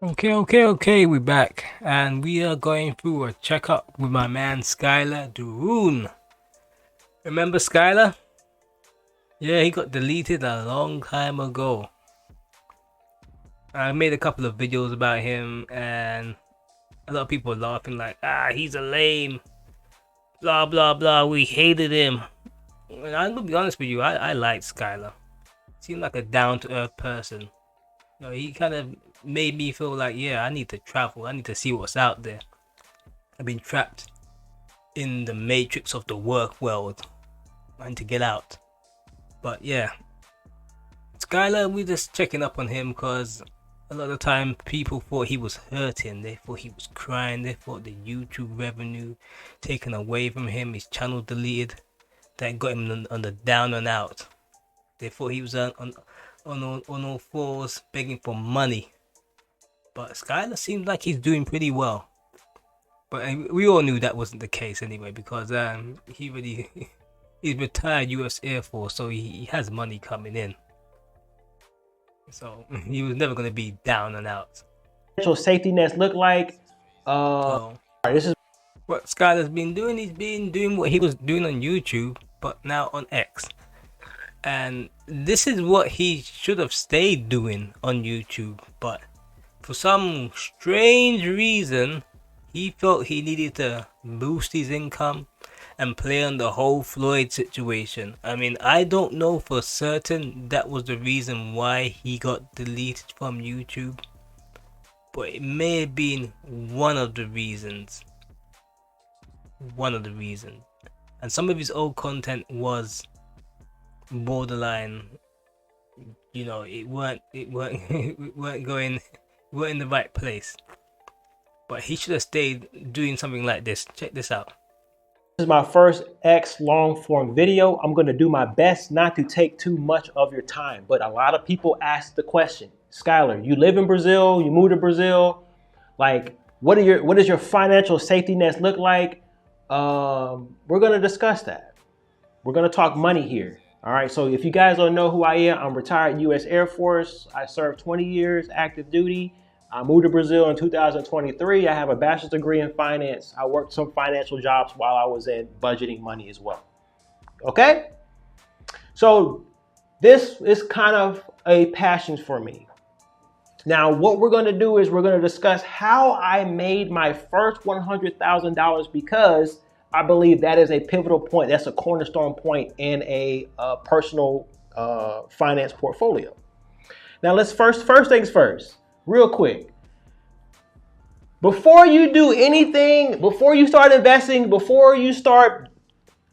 Okay, we're back, and we are going through a checkup with my man Skyla Still. Remember Skyla? Yeah, he got deleted a long time ago. I made a couple of videos about him, and a lot of people were laughing like, he's a lame, blah blah blah, we hated him. And I'm gonna be honest with you, I liked Skyla. Seemed like a down-to-earth person. He kind of made me feel like, yeah, I need to travel, I need to see what's out there. I've been trapped in the matrix of the work world. I need to get out. But yeah, Skylar, we just checking up on him because a lot of the time people thought he was hurting. They thought he was crying. They thought the YouTube revenue taken away from him, his channel deleted. That got him on the down and out. They thought he was on all fours begging for money. But Skylar seems like he's doing pretty well. But we all knew that wasn't the case anyway, because he's retired U.S. Air Force, so he has money coming in. So he was never going to be down and out. Financial safety nets look like. So This is what Skylar's been doing. He's been doing what he was doing on YouTube, but now on X. And this is what he should have stayed doing on YouTube, but for some strange reason, he felt he needed to boost his income and play on the whole Floyd situation. I mean, I don't know for certain that was the reason why he got deleted from YouTube, but it may have been one of the reasons. And some of his old content was borderline. It weren't going, weren't in the right place. But he should have stayed doing something like this. Check this out. This is my first X long form video. I'm going to do my best not to take too much of your time. But a lot of people ask the question, Skylar, you live in Brazil, you moved to Brazil. Like, what does your financial safety nets look like? We're going to discuss that. We're going to talk money here. All right. So if you guys don't know who I am, I'm retired U.S. Air Force. I served 20 years active duty. I moved to Brazil in 2023. I have a bachelor's degree in finance. I worked some financial jobs while I was in budgeting money as well. Okay? So this is kind of a passion for me. Now, what we're going to do is we're going to discuss how I made my first $100,000 because I believe that is a pivotal point. That's a cornerstone point in a personal finance portfolio. Now, let's first things first. Real quick, before you do anything, before you start investing, before you start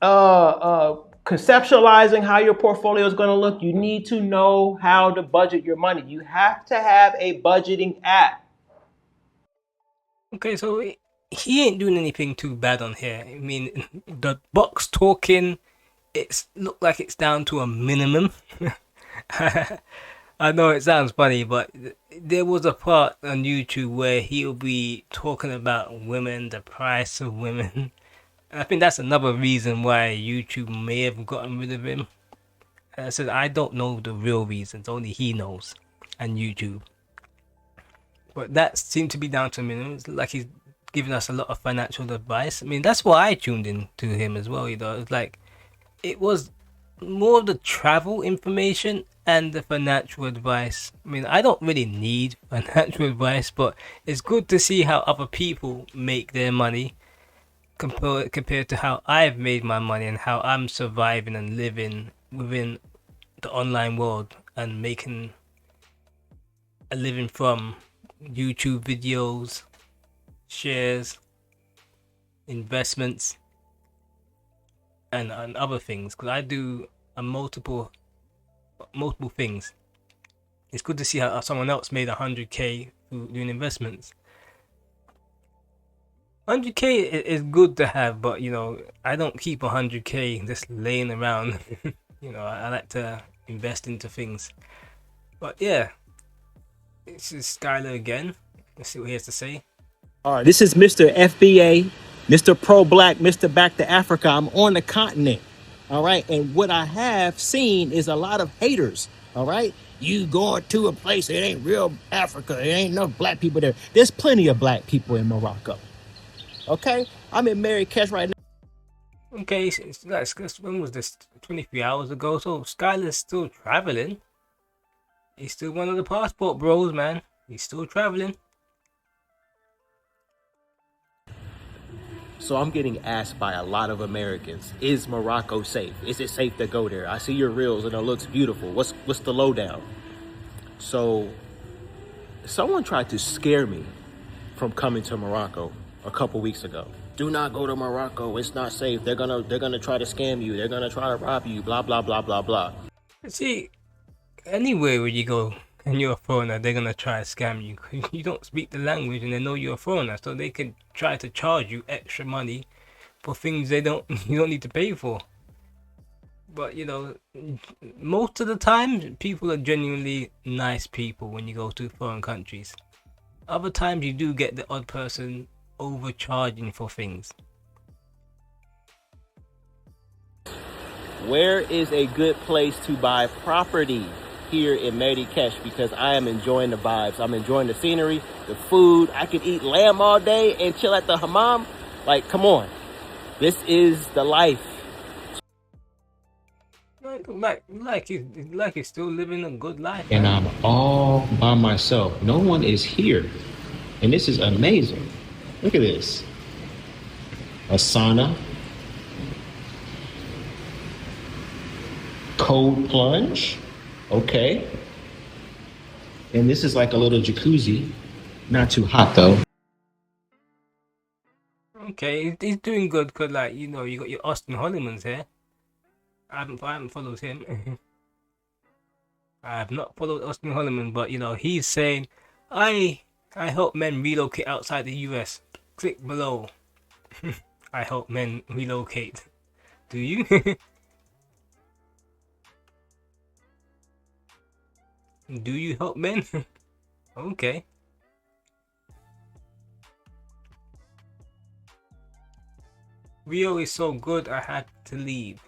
conceptualizing how your portfolio is going to look, you need to know how to budget your money. You have to have a budgeting app. Okay, so he ain't doing anything too bad on here. I mean, the box talking, it's look like it's down to a minimum. I know it sounds funny, but there was a part on YouTube where he'll be talking about women, the price of women. And I think that's another reason why YouTube may have gotten rid of him. And I said, I don't know the real reasons, only he knows, and YouTube. But that seemed to be down to minimum. It's like he's giving us a lot of financial advice. I mean, that's why I tuned in to him as well. It's like it was more of the travel information and the financial advice. I mean, I don't really need financial advice, but it's good to see how other people make their money compared to how I've made my money and how I'm surviving and living within the online world and making a living from YouTube videos, shares, investments, and other things, because I do multiple things. It's good to see how someone else made 100k doing investments. 100k is good to have, but I don't keep 100k just laying around. I like to invest into things. But yeah, this is Skylar again. Let's see what he has to say. All right, this is Mr. FBA, Mr. Pro-Black, Mr. Back to Africa. I'm on the continent. All right. And what I have seen is a lot of haters. All right. You going to a place, it ain't real Africa. It ain't no black people there. There's plenty of black people in Morocco. Okay? I'm in Marrakesh right now. Okay, when was this? 23 hours ago. So Skyla's still traveling. He's still one of the passport bros, man. He's still traveling. So I'm getting asked by a lot of Americans, is Morocco safe? Is it safe to go there? I see your reels and it looks beautiful. What's the lowdown? So someone tried to scare me from coming to Morocco a couple weeks ago. Do not go to Morocco. It's not safe. They're gonna try to scam you. They're gonna try to rob you. Blah blah blah blah blah. See, anywhere where you go and you're a foreigner, they're gonna try to scam you. You don't speak the language and they know you're a foreigner, so they can try to charge you extra money for things you don't need to pay for. But you know, most of the time, people are genuinely nice people when you go to foreign countries. Other times, you do get the odd person overcharging for things. Where is a good place to buy property here in Marrakesh? Because I am enjoying the vibes. I'm enjoying the scenery, the food. I could eat lamb all day and chill at the hammam. Like, come on. This is the life. Like he's still living a good life. And I'm all by myself. No one is here. And this is amazing. Look at this. A sauna. Cold plunge. Okay. And this is like a little jacuzzi. Not too hot though. Okay, he's doing good because, like, you know, you got your Austin Hollimans here. I haven't followed him. I have not followed Austin Holliman, but you know, he's saying, I help men relocate outside the US. Click below. I help men relocate. Do you? Do you help men? Okay. Rio is so good, I had to leave.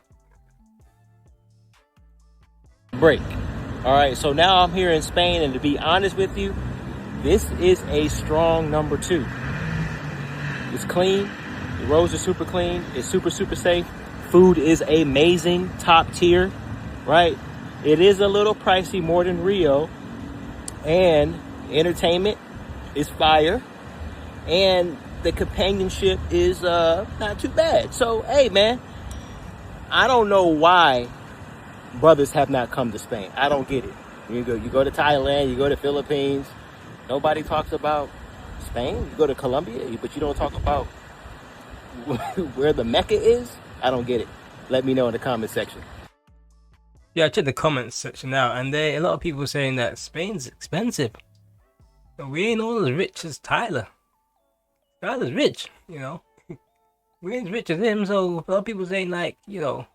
Break. All right, so now I'm here in Spain, and to be honest with you, this is a strong number 2. It's clean. The roads are super clean. It's super safe. Food is amazing, top tier, right? It is a little pricey, more than Rio, and entertainment is fire, and the companionship is not too bad. So, hey, man, I don't know why brothers have not come to Spain. I don't get it. You go to Thailand, you go to Philippines. Nobody talks about Spain. You go to Colombia, but you don't talk about where the Mecca is. I don't get it. Let me know in the comment section. Yeah, I checked the comments section now, and there a lot of people saying that Spain's expensive. We ain't all as rich as Tyler. Tyler's rich, you know. We ain't as rich as him, so a lot of people saying, like, you know,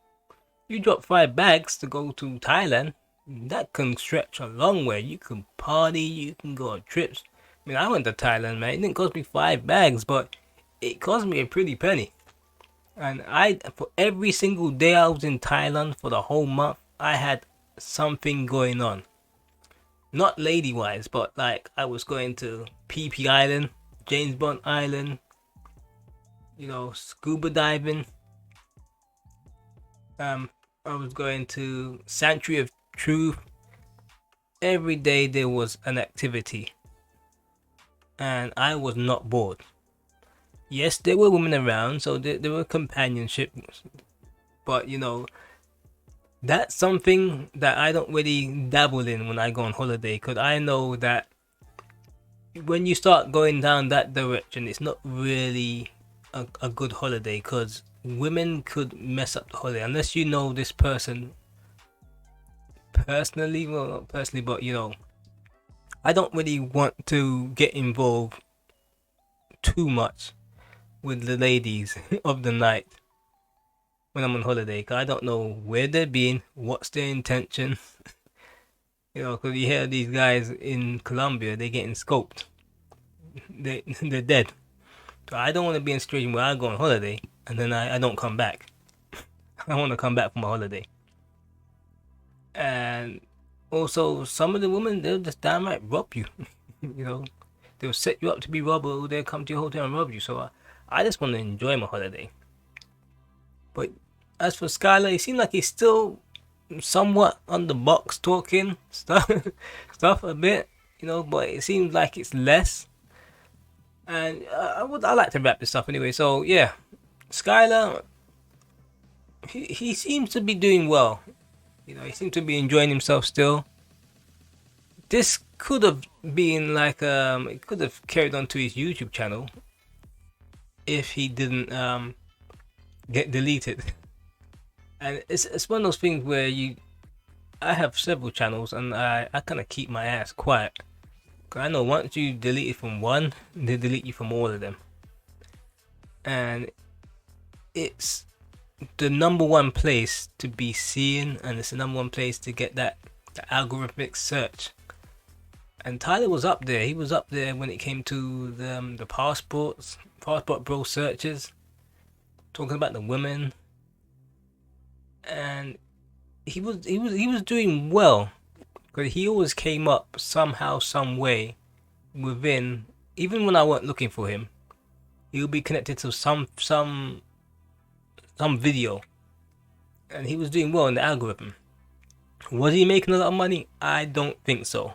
you drop 5 bags to go to Thailand, that can stretch a long way. You can party, you can go on trips. I mean, I went to Thailand, man. It didn't cost me 5 bags, but it cost me a pretty penny. And for every single day I was in Thailand for the whole month, I had something going on. Not lady-wise, but like I was going to PP Island, James Bond Island, you know, scuba diving. I was going to Sanctuary of Truth. Every day there was an activity, and I was not bored. Yes, there were women around, so there were companionship, but you know, that's something that I don't really dabble in when I go on holiday, because I know that when you start going down that direction, it's not really a good holiday, because women could mess up the holiday unless you know this person personally. Well, not personally, but you know, I don't really want to get involved too much with the ladies of the night when I'm on holiday, because I don't know where they're being, what's their intention. You know, because you hear these guys in Colombia, they're getting scoped. They're dead. So I don't want to be in a situation where I go on holiday and then I don't come back. I want to come back from my holiday. And Also, some of the women, they'll just downright rob you. You know, they'll set you up to be robbed, or they'll come to your hotel and rob you. So I just want to enjoy my holiday. But as for Skylar, it seems like he's still somewhat on the box talking stuff, stuff a bit, you know. But it seems like it's less. And I like to wrap this up anyway. So yeah, Skylar, he seems to be doing well. You know, he seems to be enjoying himself still. This could have been like it could have carried on to his YouTube channel if he didn't get deleted. And it's one of those things where I have several channels and I kind of keep my ass quiet. Cause I know once you delete it from one, they delete you from all of them. And it's the number one place to be seen, and it's the number one place to get that the algorithmic search. And Tyler was up there. He was up there when it came to the passport bro searches, talking about the women, and he was doing well, because he always came up somehow, some way, within. Even when I weren't looking for him, he'll be connected to some video, and he was doing well in the algorithm. Was he making a lot of money? I don't think so,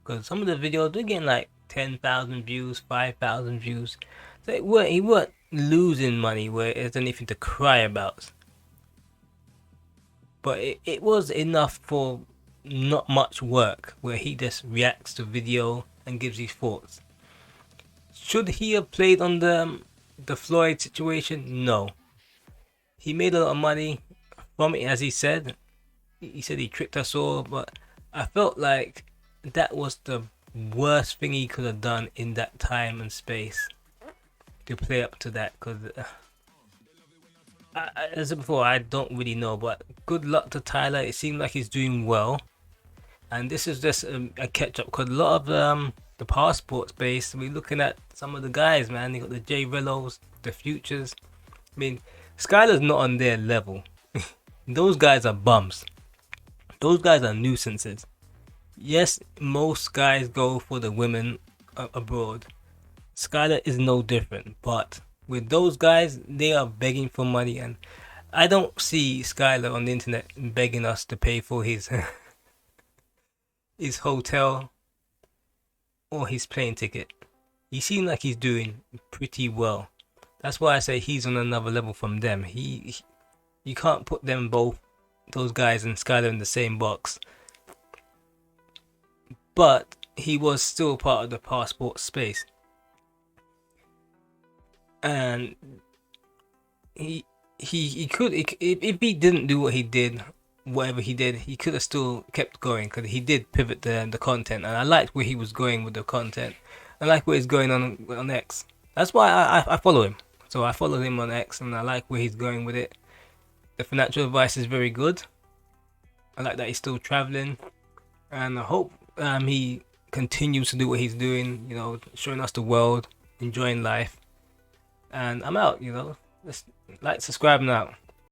because some of the videos they're getting like 10,000 views, 5,000 views. So he weren't losing money where there's anything to cry about. But it was enough for not much work, where he just reacts to video and gives his thoughts. Should he have played on the Floyd situation? No. He made a lot of money from it, as he said. He said he tricked us all, but I felt like that was the worst thing he could have done in that time and space, to play up to that. Because as I said before, I don't really know, but good luck to Tyler. It seems like he's doing well, and this is just a catch up, because a lot of the passport space, we're looking at some of the guys, man. They got the J Rellos, the Futures. I mean, Skylar's not on their level. Those guys are bums. Those guys are nuisances. Yes, most guys go for the women abroad. Skylar is no different, but with those guys, they are begging for money, and I don't see Skylar on the internet begging us to pay for his his hotel or his plane ticket. He seems like he's doing pretty well. That's why I say he's on another level from them. You can't put them both, those guys and Skylar, in the same box. But he was still part of the passport space, and he could, if he didn't do what he did, whatever he did, he could have still kept going, because he did pivot the content, and I liked where he was going with the content. I like where he's going on X. That's why I follow him. So I follow him on X, and I like where he's going with it. The financial advice is very good. I like that he's still traveling, and I hope he continues to do what he's doing. You know, showing us the world, enjoying life. And I'm out. You know, let's like, subscribe now.